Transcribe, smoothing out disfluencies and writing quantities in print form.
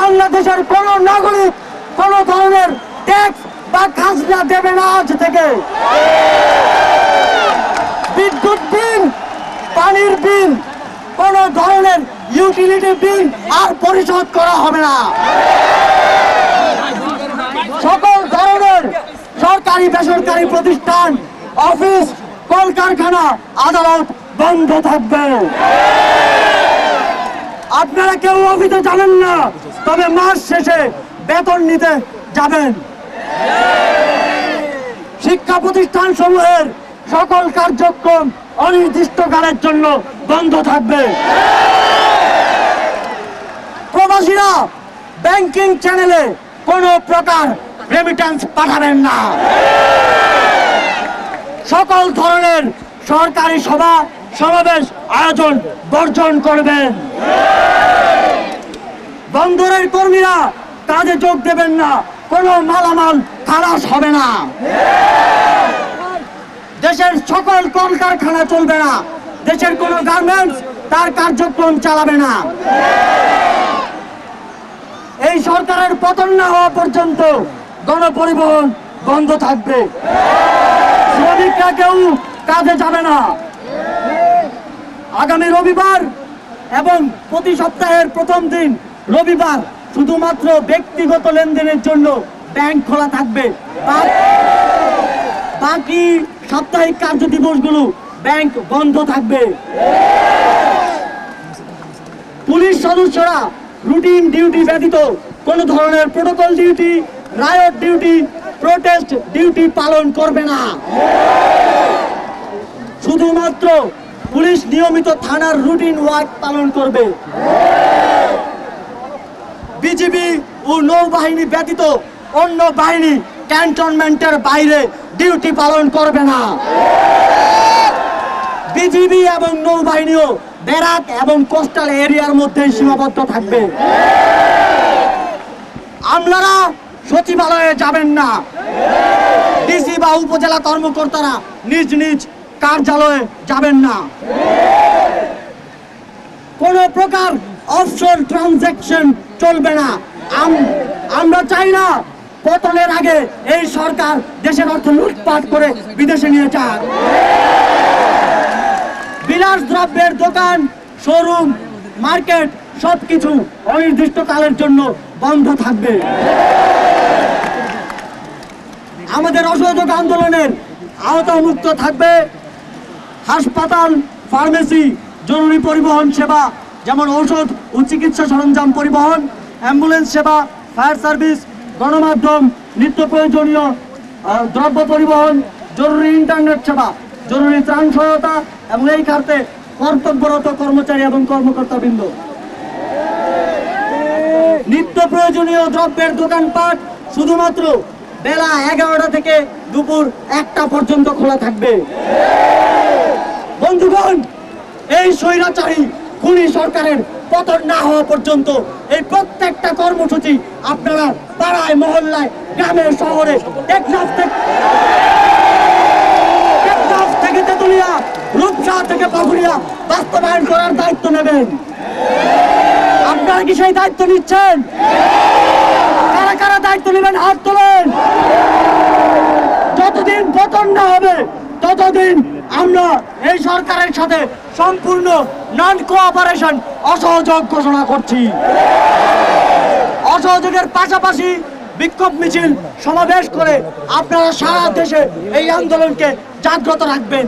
বাংলাদেশের কোন নাগরিক কোন ধরনের ট্যাক্স বা খাজনা দেবে না আজ থেকে। বিদ্যুৎ বিল, পানির বিল, কোন ধরনের ইউটিলিটি বিল আর পরিশোধ করা হবে না। সকল ধরনের সরকারি বেসরকারি প্রতিষ্ঠান, অফিস, কলকারখানা, আদালত বন্ধ থাকবে। আপনারা কেউ অফিসে যাবেন না, তবে মাস শেষে বেতন নিতে যাবেন। শিক্ষা প্রতিষ্ঠান সমূহের সকল কার্যক্রম অনির্দিষ্টকালের জন্য বন্ধ থাকবে। প্রবাসীরা ব্যাংকিং চ্যানেলে কোনো প্রকার রেমিটেন্স পাঠাবেন না। সকল ধরনের সরকারি সভা সমাবেশ আয়োজন বর্জন করবেন। বন্দরের কর্মীরা কাজে যোগ দেবেন না, কোনো মালামাল খালাস হবে না। দেশের সকল কলকারখানা চলবে না, দেশের কোনো গার্মেন্টস তার কার্যক্রম চালাবে না। এই সরকারের পতন না হওয়া পর্যন্ত গণপরিবহন বন্ধ থাকবে। শ্রমিকরা কেউ কাজে যাবে না। আগামী রবিবার এবং প্রতি সপ্তাহের প্রথম দিন রবিবার শুধুমাত্র ব্যক্তিগত লেনদেনের জন্য ব্যাংক খোলা থাকবে। বাকি সাপ্তাহিক কার্য দিবসগুলো ব্যাংক বন্ধ থাকবে। পুলিশ সদস্যরা রুটিন ডিউটি ব্যতীত কোন ধরনের protocol duty, riot duty, protest duty পালন করবে না। শুধুমাত্র পুলিশ নিয়মিত থানার রুটিন ওয়ার্ক পালন করবে। বিজিবি ও নৌবাহিনী ব্যতীত অন্য বাহিনী ক্যান্টনমেন্টের বাইরে ডিউটি পালন করবে না। বিজিবি এবং নৌবাহিনীও ব্যারাক এবং কোস্টাল এরিয়ার মধ্যে সীমাবদ্ধ থাকবে। আমলারা সচিবালয়ে যাবেন না। ডিসি বা উপজেলা কর্মকর্তারা নিজ নিজ কার্যালয়ে যাবেন না। কোন প্রকার অফশোর ট্রানজাকশন চলবে না। আমরা চাই না পতনের আগে এই সরকার দেশের অর্থ লুটপাট করে বিদেশে নিয়ে যাক। বিলাস দ্রব্যের দোকান, শোরুম, মার্কেট সবকিছু অনির্দিষ্টকালের জন্য বন্ধ থাকবে। আমাদের অসহযোগ আন্দোলনের আওতামুক্ত থাকবে হাসপাতাল, ফার্মেসি, জরুরি পরিবহন সেবা যেমন ঔষধ ও চিকিৎসা সরঞ্জাম পরিবহন, অ্যাম্বুলেন্স সেবা, ফায়ার সার্ভিস, গণমাধ্যম, নিত্য প্রয়োজনীয় দ্রব্য পরিবহন, জরুরি ইন্টারনেট সেবা, জরুরি ত্রাণ সহায়তা এবং এই খাতে কর্তব্যরত কর্মচারী এবং কর্মকর্তাবৃন্দ। নিত্য প্রয়োজনীয় দ্রব্যের দোকানপাট শুধুমাত্র বেলা 11টা থেকে দুপুর 1টা পর্যন্ত খোলা থাকবে। বন্ধুগণ, এই স্বৈরাচারী খুনি সরকারের পতন না হওয়া পর্যন্ত এই প্রত্যেকটা কর্মসূচি আপনারা পাড়ায়, মহল্লায়, গ্রামে, শহরে, টেকনাফ থেকে তেতুলিয়া, রূপসা থেকে পাকুড়িয়া বাস্তবায়ন করার দায়িত্ব নেবেন। আপনারা কি সেই দায়িত্ব নিচ্ছেন? কারা কারা দায়িত্ব নেবেন হাত তোলেন। যতদিন পতন না হবে ততদিন আমরা এই সরকারের সাথে সম্পূর্ণ নন কোঅপারেশন, অসহযোগ ঘোষণা করছি। অসহযোগের পাশাপাশি বিক্ষোভ মিছিল সমাবেশ করে আপনারা সারা দেশে এই আন্দোলনকে জাগ্রত রাখবেন।